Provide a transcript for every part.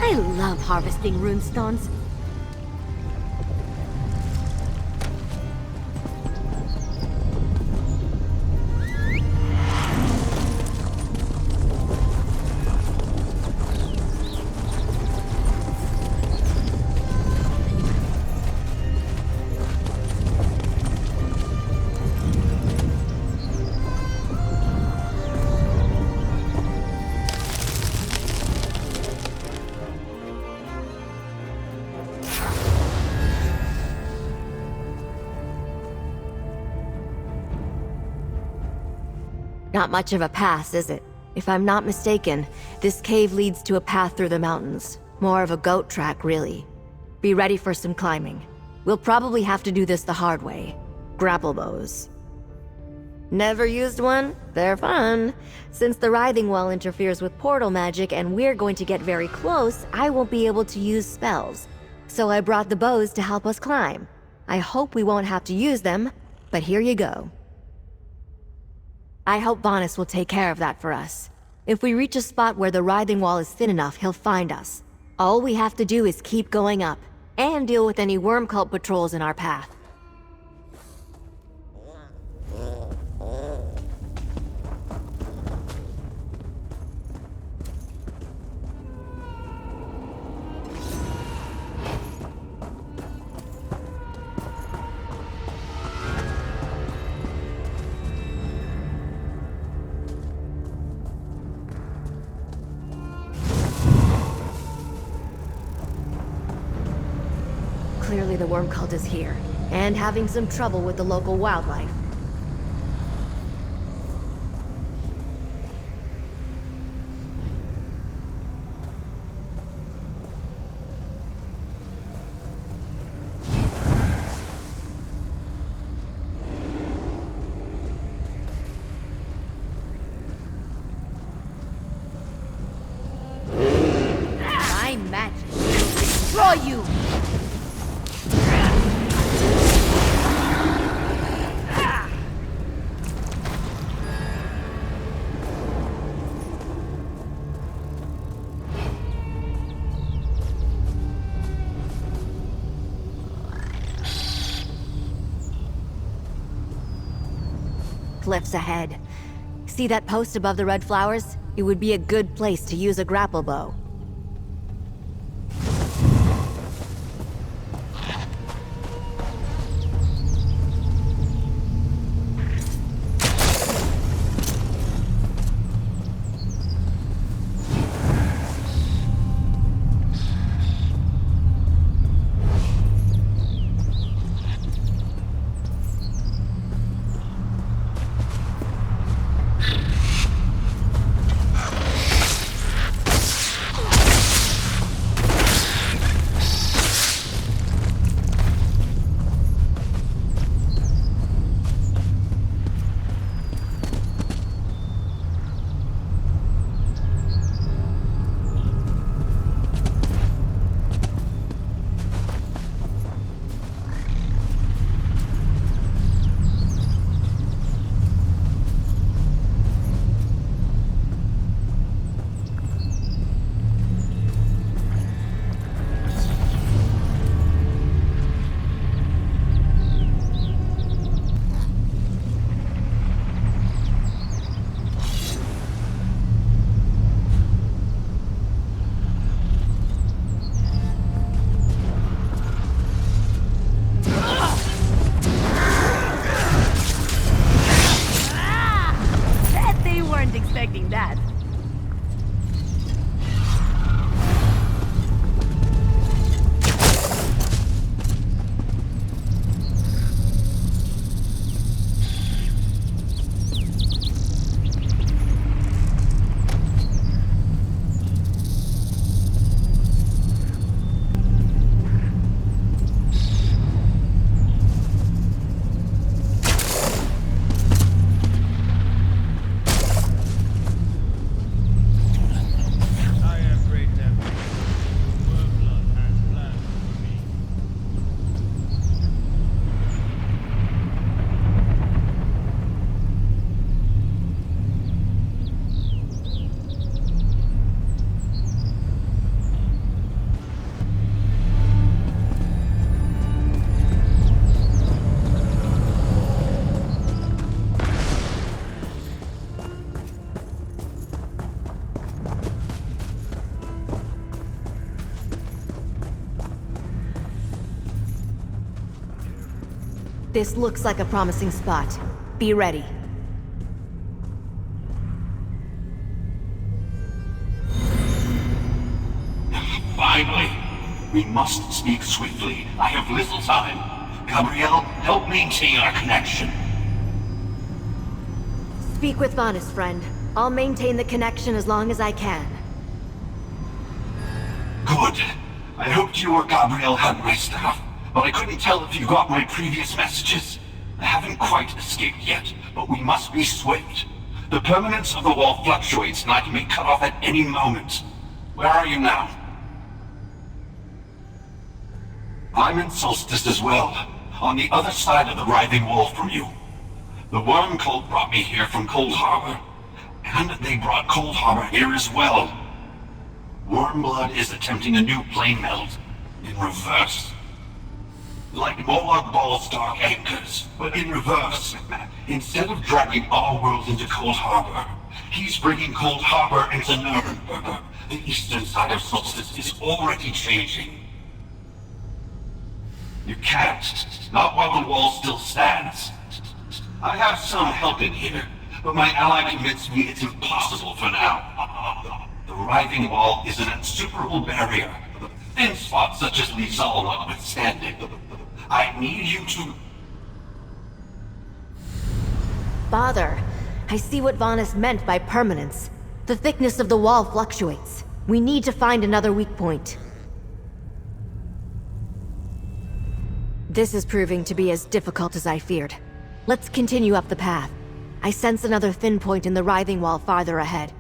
I love harvesting runestones. Not much of a pass, is it? If I'm not mistaken, this cave leads to a path through the mountains. More of a goat track, really. Be ready for some climbing. We'll probably have to do this the hard way. Grapple bows. Never used one? They're fun. Since the writhing wall interferes with portal magic and we're going to get very close, I won't be able to use spells. So I brought the bows to help us climb. I hope we won't have to use them, but here you go. I hope Vanus will take care of that for us. If we reach a spot where the writhing wall is thin enough, he'll find us. All we have to do is keep going up, and deal with any worm cult patrols in our path. Clearly the worm cult is here, and having some trouble with the local wildlife. My magic will destroy you! Cliffs ahead. See that post above the red flowers? It would be a good place to use a grapple bow. This looks like a promising spot. Be ready. Finally! We must speak swiftly. I have little time. Gabrielle, help maintain our connection. Speak with Vanus, friend. I'll maintain the connection as long as I can. Good. I hoped you or Gabrielle had my stuff, but I couldn't tell if you got my previous messages. I haven't quite escaped yet, but we must be swift. The permanence of the wall fluctuates and I can be cut off at any moment. Where are you now? I'm in Solstice as well, on the other side of the writhing wall from you. The worm cult brought me here from Cold Harbor, and they brought Cold Harbor here as well. Wormblood is attempting a new plane meld, in reverse. Like Molag Ball's dark anchors, but in reverse. Instead of dragging our world into Cold Harbor, he's bringing Cold Harbor into Nuremberg. The eastern side of Solstice is already changing. You can't, not while the wall still stands. I have some help in here, but my ally convinced me it's impossible for now. The writhing wall is an insuperable barrier, thin spots such as Li-Xal notwithstanding. I need you to... Father, I see what Vanus meant by permanence. The thickness of the wall fluctuates. We need to find another weak point. This is proving to be as difficult as I feared. Let's continue up the path. I sense another thin point in the writhing wall farther ahead.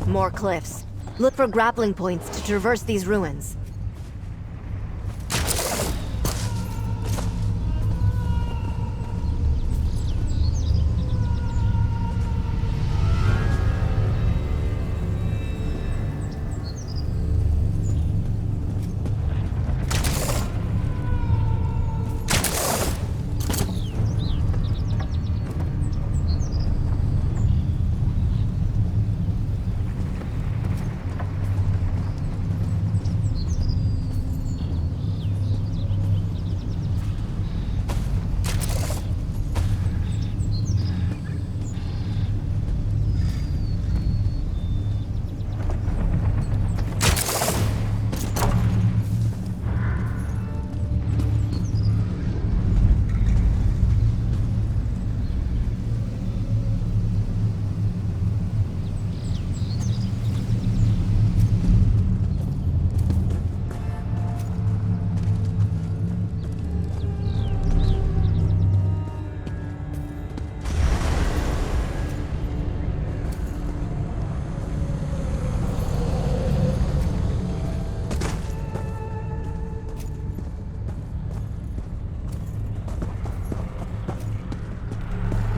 More cliffs. Look for grappling points to traverse these ruins.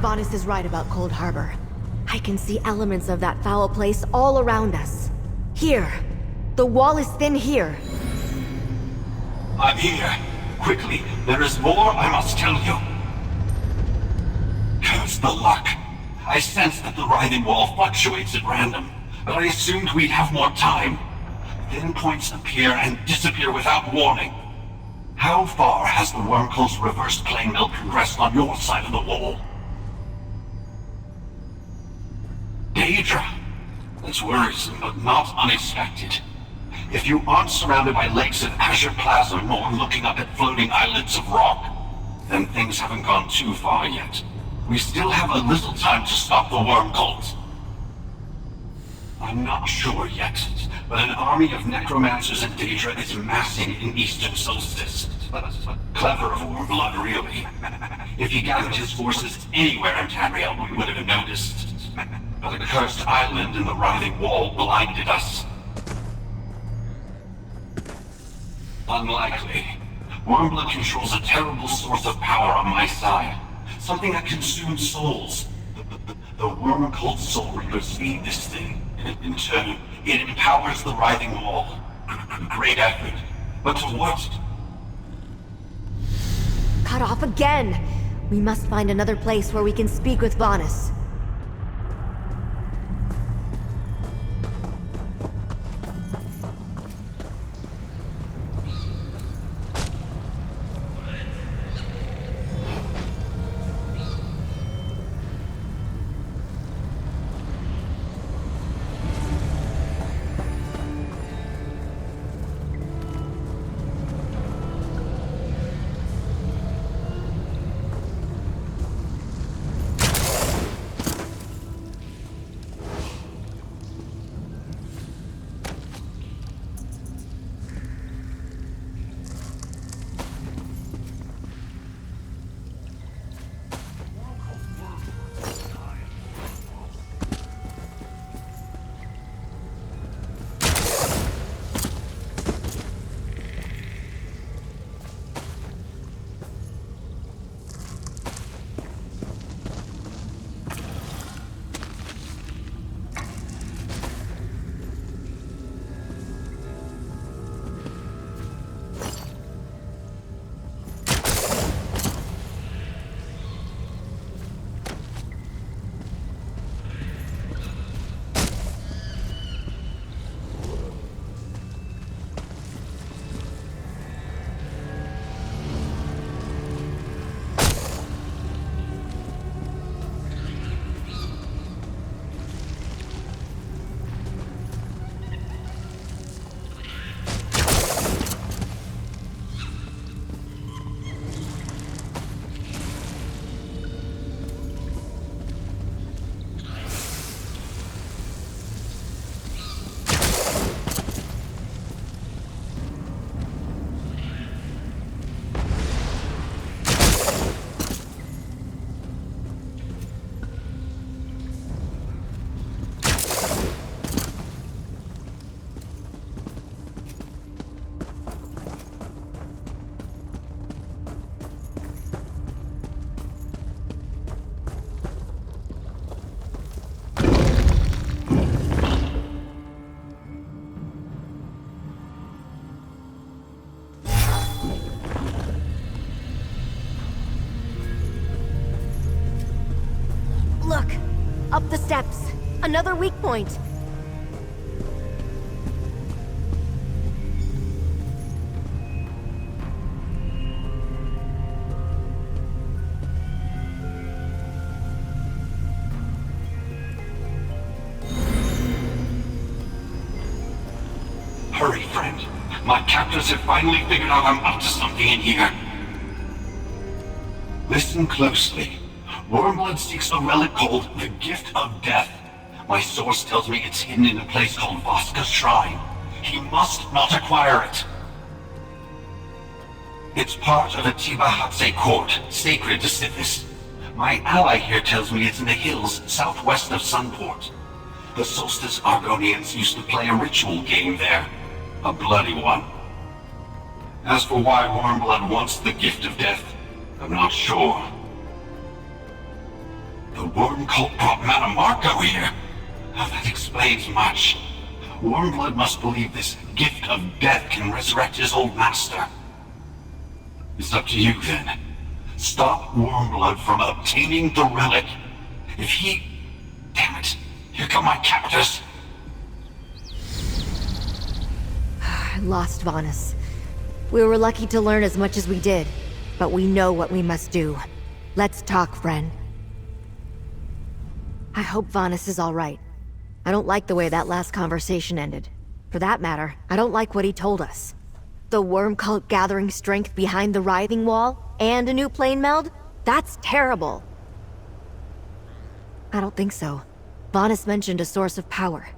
Vanus is right about Cold Harbor. I can see elements of that foul place all around us. Here! The wall is thin here! I'm here. Quickly, there is more I must tell you. Curse the luck. I sense that the writhing wall fluctuates at random, but I assumed we'd have more time. Thin points appear and disappear without warning. How far has the Wormco's reverse plane meld progressed on your side of the wall? Daedra. That's worrisome, but not unexpected. If you aren't surrounded by lakes of azure plasm or looking up at floating islets of rock, then things haven't gone too far yet. We still have a little time to stop the worm cult. I'm not sure yet, but an army of necromancers in Daedra is massing in eastern Solstice. Clever of Wormblood, really. If he gathered his forces anywhere in Gabrielle, we would have noticed. But a cursed island in the writhing wall blinded us. Unlikely. Wormblood controls a terrible source of power on my side. Something that consumes souls. The worm cult soul reapers feed this thing. In turn, it empowers the writhing wall. Great effort. But to what? Cut off again! We must find another place where we can speak with Vanus. Up the steps. Another weak point. Hurry, friend. My captors have finally figured out I'm up to something in here. Listen closely. Wormblood seeks a relic called the Gift of Death. My source tells me it's hidden in a place called Voska's Shrine. He must not acquire it. It's part of the Tibahatse court, sacred to Sithis. My ally here tells me it's in the hills southwest of Sunport. The Solstice Argonians used to play a ritual game there. A bloody one. As for why Wormblood wants the Gift of Death, I'm not sure. The worm cult brought Manamarco here. That explains much. Wormblood must believe this Gift of Death can resurrect his old master. It's up to you then. Stop Wormblood from obtaining the relic. If he... Damn it. Here come my captors. I lost Vanus. We were lucky to learn as much as we did, but we know what we must do. Let's talk, friend. I hope Vanus is alright. I don't like the way that last conversation ended. For that matter, I don't like what he told us. The worm cult gathering strength behind the writhing wall, and a new plane meld? That's terrible. I don't think so. Vanus mentioned a source of power.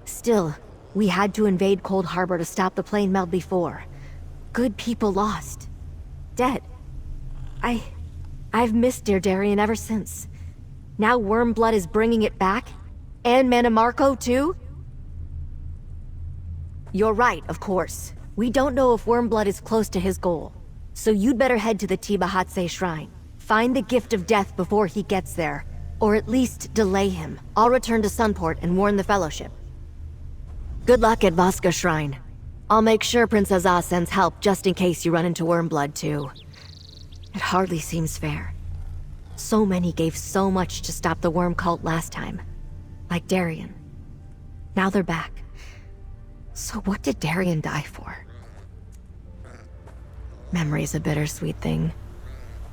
Still, we had to invade Cold Harbor to stop the plane meld before. Good people lost. Dead. I've missed Dear Darien ever since. Now Wormblood is bringing it back? And Manamarco too? You're right, of course. We don't know if Wormblood is close to his goal. So you'd better head to the Tibahatse shrine. Find the gift of death before he gets there. Or at least delay him. I'll return to Sunport and warn the Fellowship. Good luck at Vaska Shrine. I'll make sure Princess Ah sends help just in case you run into Wormblood too. It hardly seems fair. So many gave so much to stop the worm cult last time. Like Darien. Now they're back. So what did Darien die for? Memory's a bittersweet thing.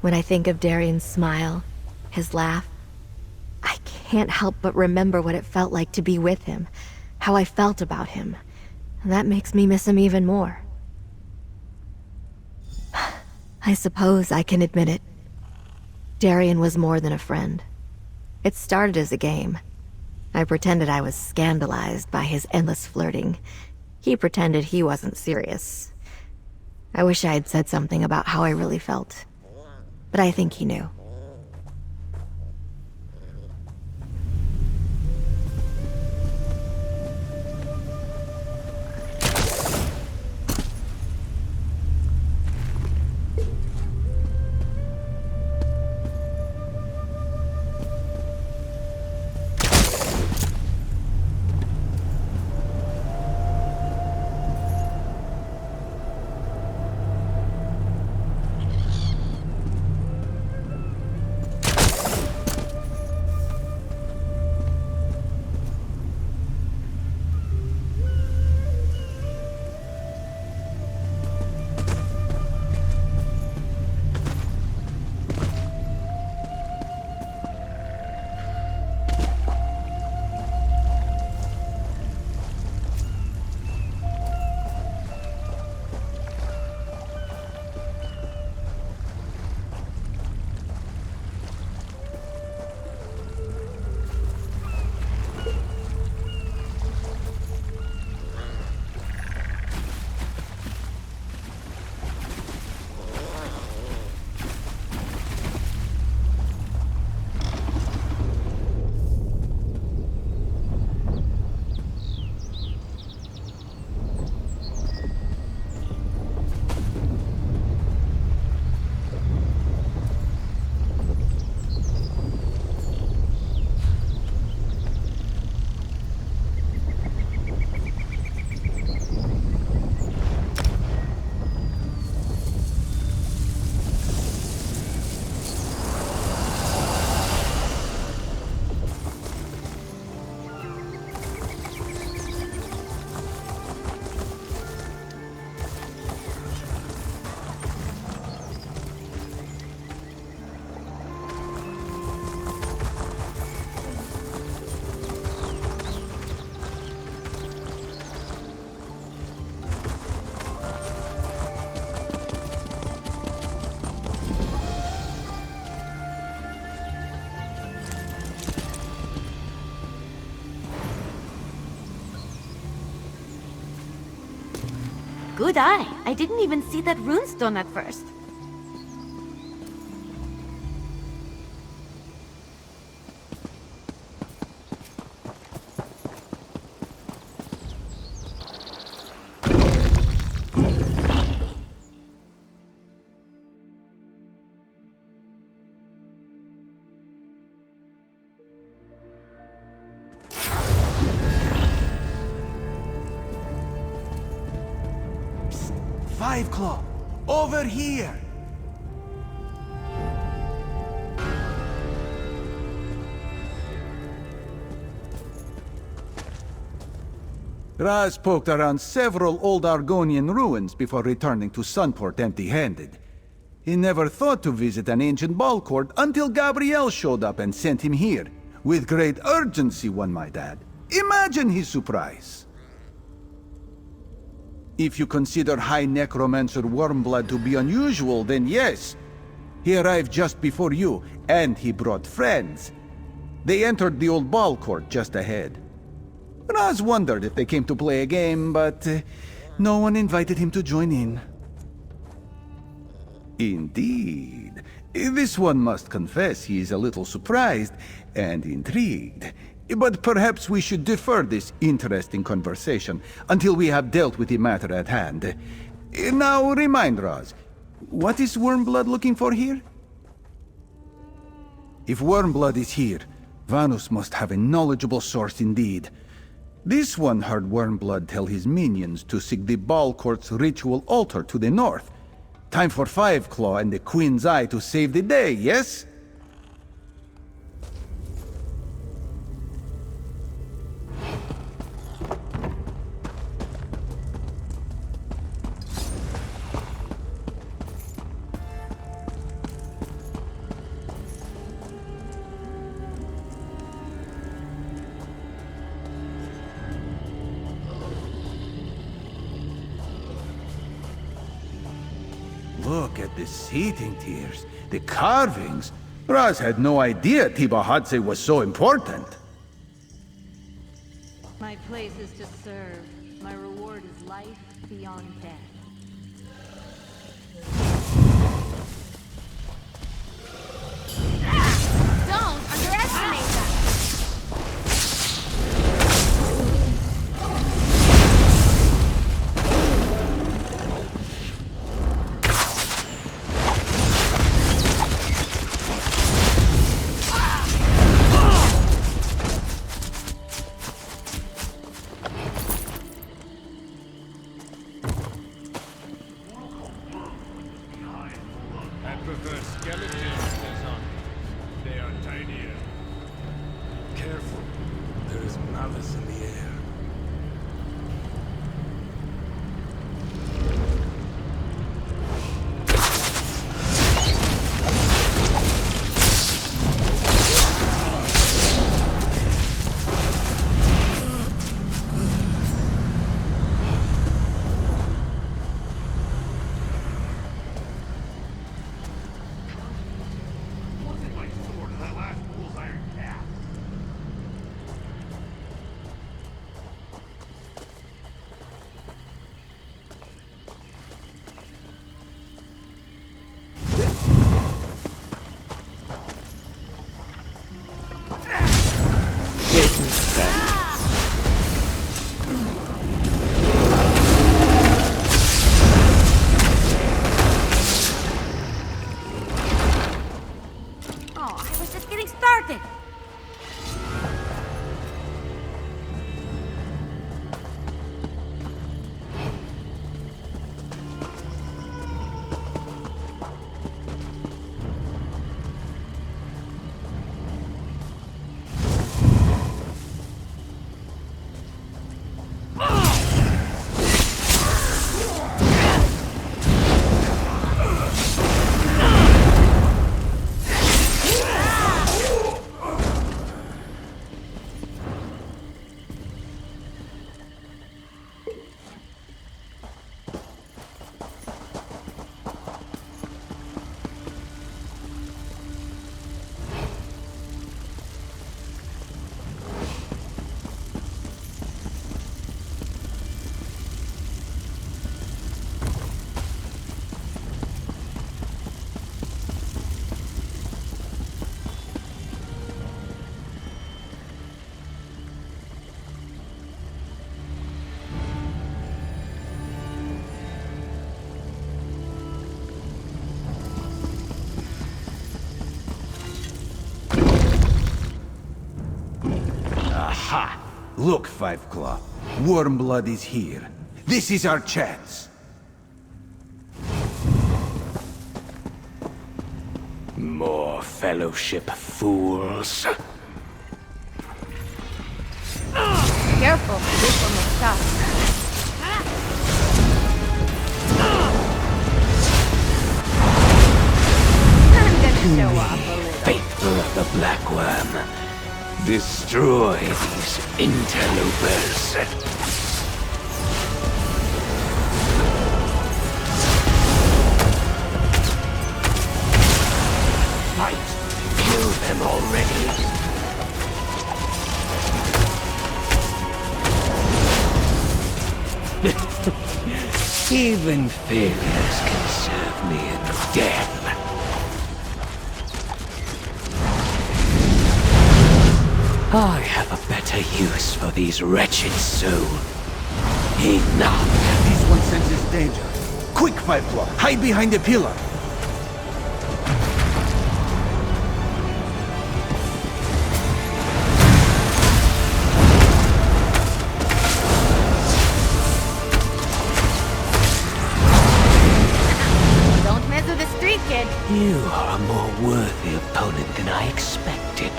When I think of Darien's smile, his laugh, I can't help but remember what it felt like to be with him, how I felt about him. And that makes me miss him even more. I suppose I can admit it. Darien was more than a friend. It started as a game. I pretended I was scandalized by his endless flirting. He pretended he wasn't serious. I wish I had said something about how I really felt. But I think he knew. Good eye. I didn't even see that runestone at first. Five Claw, over here! Raz poked around several old Argonian ruins before returning to Sunport empty-handed. He never thought to visit an ancient ball court until Gabrielle showed up and sent him here. With great urgency, one might add. Imagine his surprise. If you consider High Necromancer Wormblood to be unusual, then yes. He arrived just before you, and he brought friends. They entered the old ball court just ahead. Raz wondered if they came to play a game, but no one invited him to join in. Indeed. This one must confess he is a little surprised and intrigued. But perhaps we should defer this interesting conversation until we have dealt with the matter at hand. Now remind Raz, What is Wormblood looking for here? If Wormblood is here, Vanus must have a knowledgeable source indeed. This one heard Wormblood tell his minions to seek the Ball Court's ritual altar to the north. Time for Five Claw and the Queen's Eye to save the day, yes? Look at the seating tiers, the carvings. Raz had no idea Tibahadze was so important. My place is to serve. My reward is life beyond death. Don't underestimate that! Aha! Look, Five Claw. Wormblood is here. This is our chance. More fellowship fools. Careful, this one looks tough. I'm gonna show off a little. Faithful of the Black Worm. Destroy these interlopers. Fight! Kill them already! Even failures can serve me in death. I have a better use for these wretched souls. Enough! This one senses danger. Quick, Five Claw! Hide behind the pillar! Don't mess with the street kid. You are a more worthy opponent than I expected.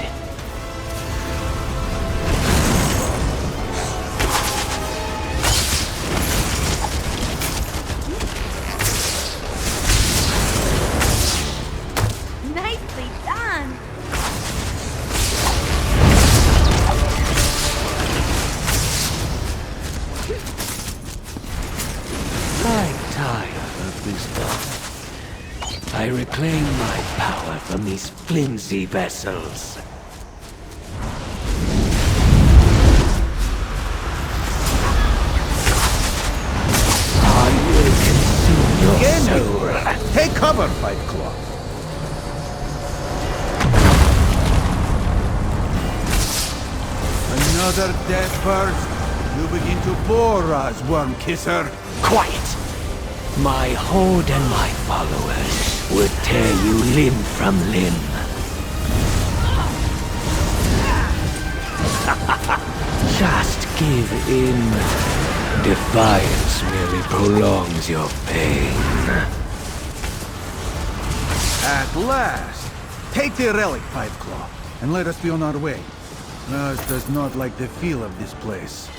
Nicely done. I'm tired of this battle. I reclaim my power from these flimsy vessels. I will consume your Again, soul. Take cover, Five Claw! Another death burst? You begin to bore us, Worm Kisser. Quiet! My horde and my followers would tear you limb from limb. Just give in. Defiance merely prolongs your pain. At last! Take the relic, Five Claw, and let us be on our way. Raz does not like the feel of this place.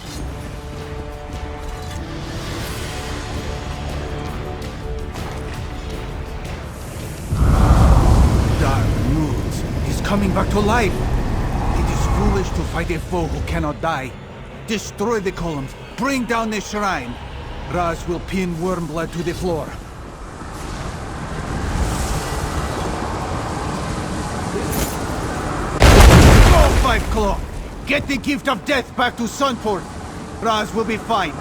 Dark moves. He's coming back to life. It is foolish to fight a foe who cannot die. Destroy the columns. Bring down the shrine. Raz will pin Wormblood to the floor. Go, Five Claw! Get the gift of death back to Sunport. Raz will be fine.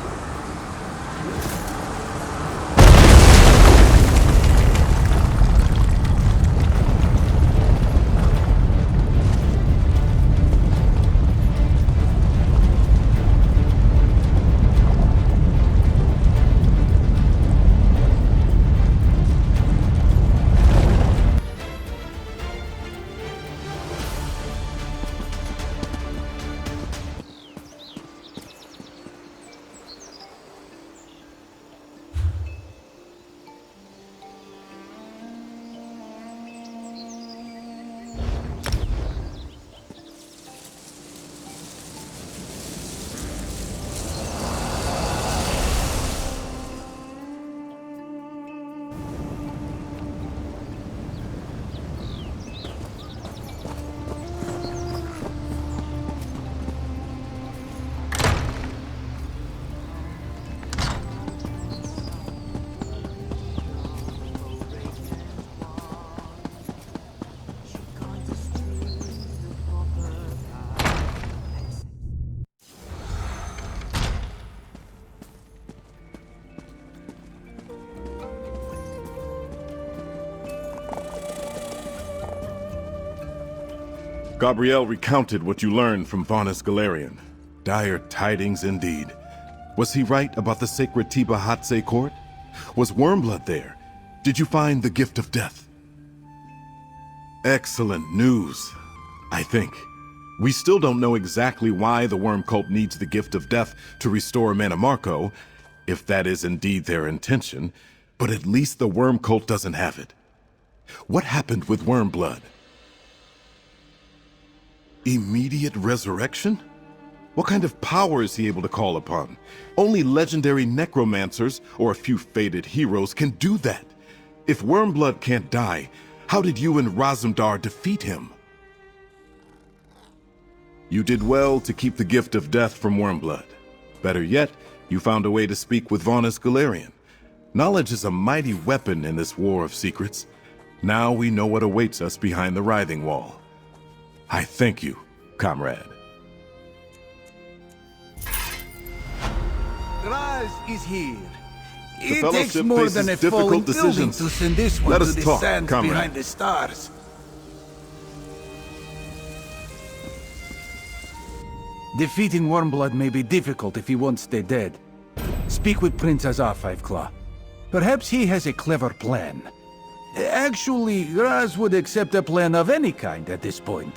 Gabrielle recounted what you learned from Vanus Galarian. Dire tidings indeed. Was he right about the sacred Tiba Hatse court? Was Wormblood there? Did you find the gift of death? Excellent news, I think. We still don't know exactly why the Worm Cult needs the gift of death to restore Mannimarco, if that is indeed their intention, but at least the Worm Cult doesn't have it. What happened with Wormblood? Immediate resurrection? What kind of power is he able to call upon? Only legendary necromancers or a few fated heroes can do that. If Wormblood can't die, how did you and razum-dar defeat him? You did well to keep the gift of death from Wormblood. Better yet, you found a way to speak with Vanus Galarian. Knowledge is a mighty weapon in this war of secrets. Now we know what awaits us behind the Writhing Wall. I thank you, comrade. Raz is here. The It takes Fellowship more faces than a difficult falling building decisions. to send this one Let to us the talk, sands comrade. behind the stars. Defeating Wormblood may be difficult if he won't stay dead. Speak with Prince Azar, Five Claw. Perhaps he has a clever plan. Actually, Raz would accept a plan of any kind at this point.